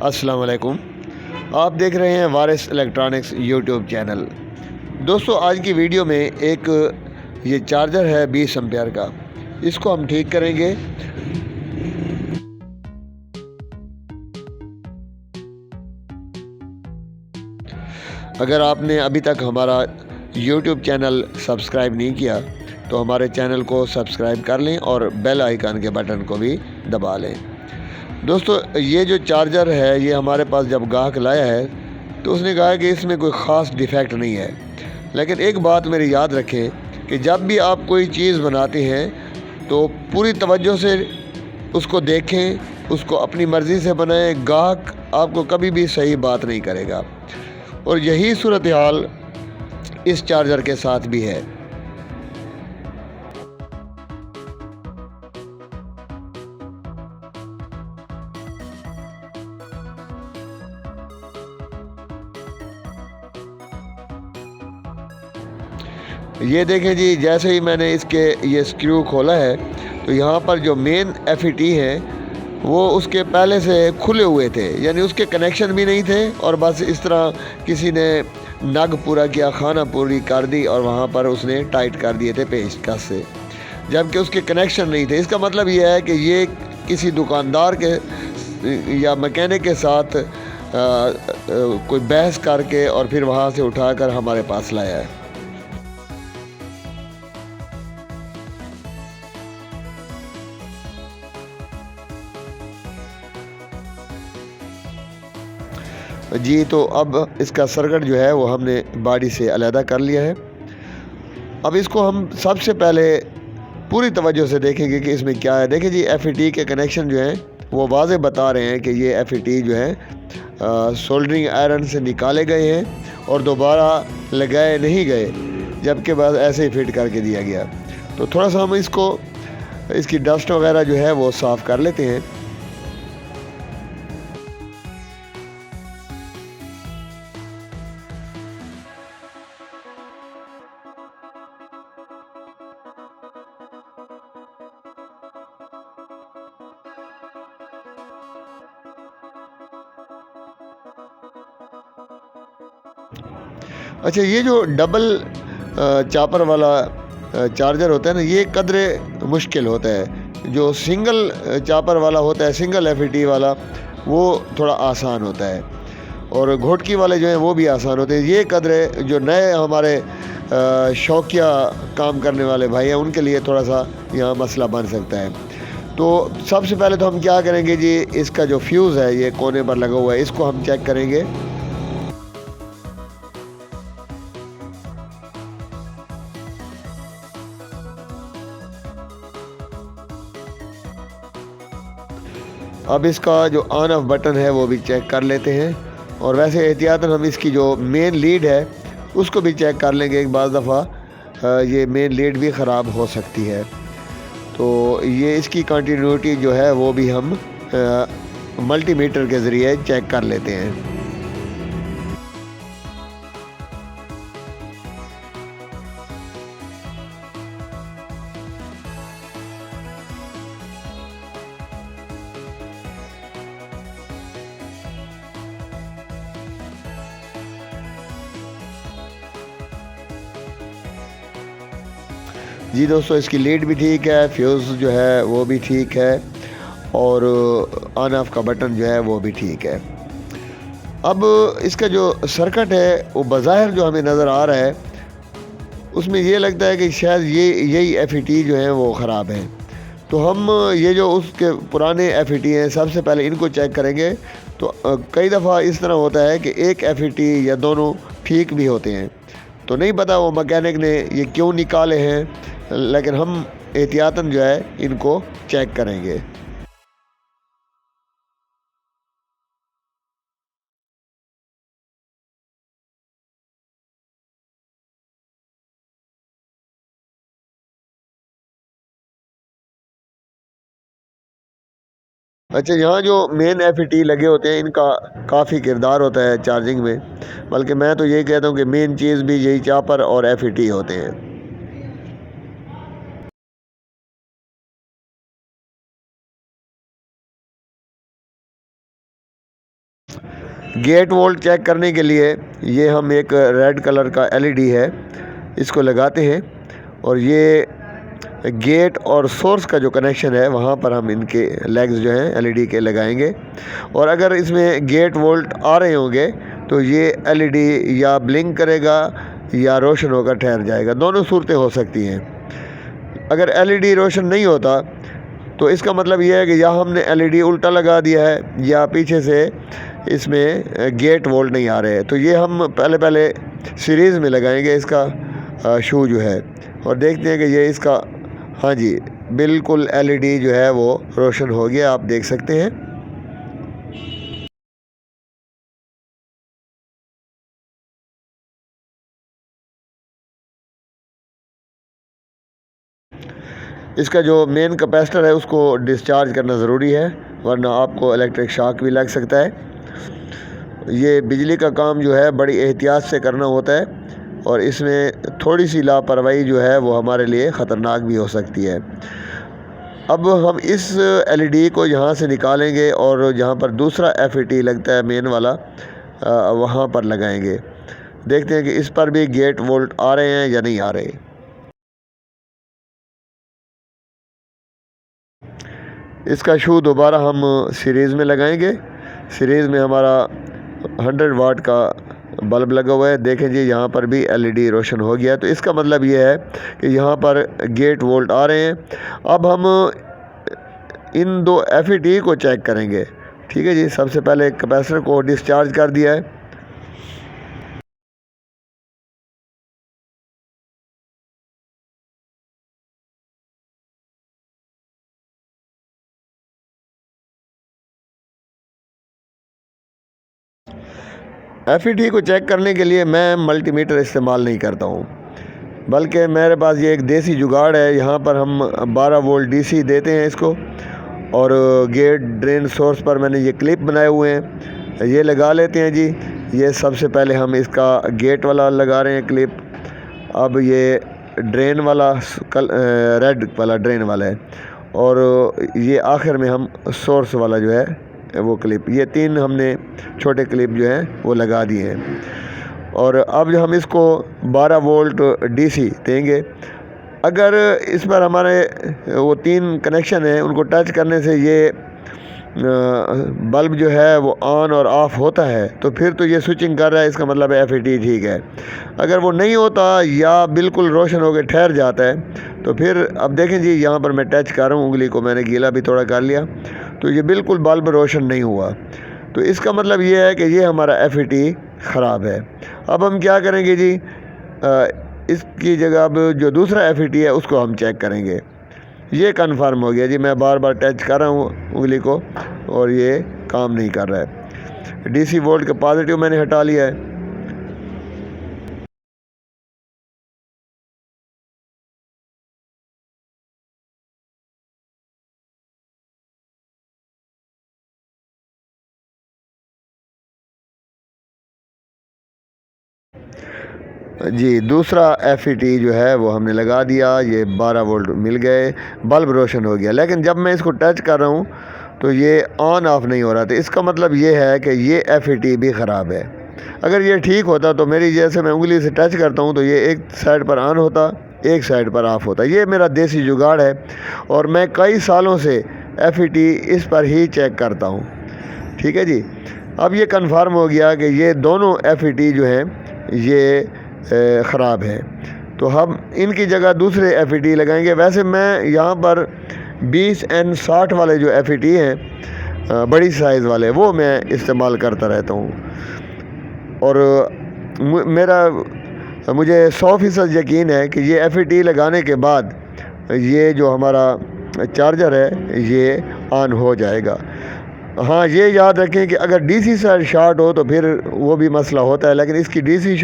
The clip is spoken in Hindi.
अस्सलाम वालेकुम। आप देख रहे हैं वारिस इलेक्ट्रॉनिक्स यूट्यूब चैनल। दोस्तों, आज की वीडियो में एक ये चार्जर है 20 एम्पियर का, इसको हम ठीक करेंगे। अगर आपने अभी तक हमारा यूट्यूब चैनल सब्सक्राइब नहीं किया तो हमारे चैनल को सब्सक्राइब कर लें और बेल आइकन के बटन को भी दबा लें। दोस्तों, ये जो चार्जर है ये हमारे पास जब ग्राहक लाया है तो उसने कहा कि इसमें कोई ख़ास डिफेक्ट नहीं है, लेकिन एक बात मेरी याद रखें कि जब भी आप कोई चीज़ बनाते हैं तो पूरी तवज्जो से उसको देखें, उसको अपनी मर्ज़ी से बनाएं। ग्राहक आपको कभी भी सही बात नहीं करेगा और यही सूरत हाल इस चार्जर के साथ भी है। ये देखें जी, जैसे ही मैंने इसके ये स्क्रू खोला है तो यहाँ पर जो मेन FET है वो उसके पहले से खुले हुए थे, यानी उसके कनेक्शन भी नहीं थे और बस इस तरह किसी ने नग पूरा किया, खाना पूरी कर दी और वहाँ पर उसने टाइट कर दिए थे पेचकस से, जबकि उसके कनेक्शन नहीं थे। इसका मतलब ये है कि ये किसी दुकानदार के या मैकेनिक के साथ कोई बहस करके और फिर वहाँ से उठाकर हमारे पास लाया है। जी, तो अब इसका सर्किट जो है वो हमने बॉडी से अलहदा कर लिया है। अब इसको हम सबसे पहले पूरी तवज्जो से देखेंगे कि इसमें क्या है। देखिए जी, FET के कनेक्शन जो हैं वो वाज़े बता रहे हैं कि ये FET जो है सोल्डरिंग आयरन से निकाले गए हैं और दोबारा लगाए नहीं गए, जबकि बस ऐसे ही फिट करके दिया गया। तो थोड़ा सा हम इसकी डस्ट वगैरह जो है वो साफ़ कर लेते हैं। अच्छा, ये जो डबल चापर वाला चार्जर होता है ना, ये कदरे मुश्किल होता है। जो सिंगल चापर वाला होता है, सिंगल FET वाला, वो थोड़ा आसान होता है और घोटकी वाले जो हैं वो भी आसान होते हैं। ये कदरे जो नए हमारे शौकिया काम करने वाले भाई हैं उनके लिए थोड़ा सा यहाँ मसला बन सकता है। तो सबसे पहले तो हम क्या करेंगे जी, इसका जो फ्यूज़ है ये कोने पर लगा हुआ है, इसको हम चेक करेंगे। अब इसका जो ऑन ऑफ बटन है वो भी चेक कर लेते हैं और वैसे एहतियातन हम इसकी जो मेन लीड है उसको भी चेक कर लेंगे। एक बाज़ दफ़ा ये मेन लीड भी ख़राब हो सकती है, तो ये इसकी कंटिन्यूटी जो है वो भी हम मल्टीमीटर के ज़रिए चेक कर लेते हैं। जी दोस्तों, इसकी लीड भी ठीक है, फ्यूज़ जो है वो भी ठीक है और ऑन ऑफ का बटन जो है वो भी ठीक है। अब इसका जो सर्किट है वो बज़ाहिर जो हमें नज़र आ रहा है उसमें ये लगता है कि शायद यही FET जो है वो ख़राब है। तो हम ये जो उसके पुराने FET हैं सबसे पहले इनको चेक करेंगे। तो कई दफ़ा इस तरह होता है कि एक FET या दोनों ठीक भी होते हैं, तो नहीं पता वो मैकेनिक ने ये क्यों निकाले हैं, लेकिन हम एहतियातन जो है इनको चेक करेंगे। अच्छा, यहाँ जो मेन FET लगे होते हैं इनका काफ़ी किरदार होता है चार्जिंग में, बल्कि मैं तो यही कहता हूँ कि मेन चीज़ भी यही चापर और FET होते हैं। गेट वोल्ट चेक करने के लिए ये हम एक रेड कलर का एलईडी है, इसको लगाते हैं और ये गेट और सोर्स का जो कनेक्शन है वहाँ पर हम इनके लेग्स जो हैं एलईडी के लगाएंगे। और अगर इसमें गेट वोल्ट आ रहे होंगे तो ये एलईडी या ब्लिंक करेगा या रोशन होकर ठहर जाएगा, दोनों सूरतें हो सकती हैं। अगर एलईडी रोशन नहीं होता तो इसका मतलब ये है कि या हमने एलईडी उल्टा लगा दिया है या पीछे से इसमें गेट वोल्ट नहीं आ रहे हैं। तो ये हम पहले सीरीज़ में लगाएंगे इसका शू जो है और देखते हैं कि ये इसका, हाँ जी बिल्कुल एलईडी जो है वो रोशन हो गया, आप देख सकते हैं। इसका जो मेन कैपेसिटर है उसको डिस्चार्ज करना ज़रूरी है, वरना आपको इलेक्ट्रिक शॉक भी लग सकता है। ये बिजली का काम जो है बड़ी एहतियात से करना होता है और इसमें थोड़ी सी लापरवाही जो है वो हमारे लिए ख़तरनाक भी हो सकती है। अब हम इस एलईडी को यहाँ से निकालेंगे और जहाँ पर दूसरा एफईटी लगता है मेन वाला वहाँ पर लगाएंगे। देखते हैं कि इस पर भी गेट वोल्ट आ रहे हैं या नहीं आ रहे। इसका शू दोबारा हम सीरीज़ में लगाएंगे। सीरीज़ में हमारा 100 वाट का बल्ब लगा हुआ है, देखें जी यहाँ पर भी एलईडी रोशन हो गया। तो इसका मतलब ये है कि यहाँ पर गेट वोल्ट आ रहे हैं। अब हम इन दो एफईटी को चेक करेंगे। ठीक है जी, सबसे पहले कैपेसिटर को डिस्चार्ज कर दिया है। एफईटी को चेक करने के लिए मैं मल्टीमीटर इस्तेमाल नहीं करता हूँ, बल्कि मेरे पास ये एक देसी जुगाड़ है। यहाँ पर हम 12 वोल्ट डीसी देते हैं इसको और गेट ड्रेन सोर्स पर मैंने ये क्लिप बनाए हुए हैं, ये लगा लेते हैं जी। ये सबसे पहले हम इसका गेट वाला लगा रहे हैं क्लिप। अब ये ड्रेन वाला रेड वाला ड्रेन वाला है और ये आखिर में हम सोर्स वाला जो है वो क्लिप, ये 3 हमने छोटे क्लिप जो हैं वो लगा दिए हैं। और अब जो हम इसको 12 वोल्ट डीसी देंगे। अगर इस पर हमारे वो 3 कनेक्शन हैं, उनको टच करने से ये बल्ब जो है वो ऑन और ऑफ़ होता है तो फिर तो ये स्विचिंग कर रहा है, इसका मतलब एफईटी ठीक है। अगर वो नहीं होता या बिल्कुल रोशन होकर ठहर जाता है तो फिर अब देखें जी, यहाँ पर मैं टच कर रहा हूँ, उंगली को मैंने गीला भी थोड़ा कर लिया तो ये बिल्कुल बल्ब रोशन नहीं हुआ। तो इसका मतलब ये है कि ये हमारा एफईटी ख़राब है। अब हम क्या करेंगे जी, इसकी जगह अब जो दूसरा एफईटी है उसको हम चेक करेंगे। ये कन्फर्म हो गया जी, मैं बार बार टच कर रहा हूँ उंगली को और ये काम नहीं कर रहा है। डीसी वोल्ट का पॉजिटिव मैंने हटा लिया है। जी दूसरा एफईटी जो है वो हमने लगा दिया, ये 12 वोल्ट मिल गए, बल्ब रोशन हो गया। लेकिन जब मैं इसको टच कर रहा हूँ तो ये ऑन ऑफ नहीं हो रहा था। इसका मतलब ये है कि ये एफईटी भी ख़राब है। अगर ये ठीक होता तो मेरी जैसे मैं उंगली से टच करता हूँ तो ये एक साइड पर ऑन होता, एक साइड पर ऑफ होता। ये मेरा देसी जुगाड़ है और मैं कई सालों से एफईटी इस पर ही चेक करता हूँ। ठीक है जी, अब ये कन्फर्म हो गया कि ये दोनों एफईटी जो हैं ये ख़राब है, तो हम इनकी जगह दूसरे एफईटी लगाएंगे। वैसे मैं यहाँ पर 20N60 वाले जो एफईटी हैं बड़ी साइज़ वाले, वो मैं इस्तेमाल करता रहता हूँ और मुझे 100% यकीन है कि ये एफईटी लगाने के बाद ये जो हमारा चार्जर है ये ऑन हो जाएगा। हाँ, ये याद रखें कि अगर डीसी साइड शॉर्ट हो तो फिर वो भी मसला होता है, लेकिन इसकी डीसी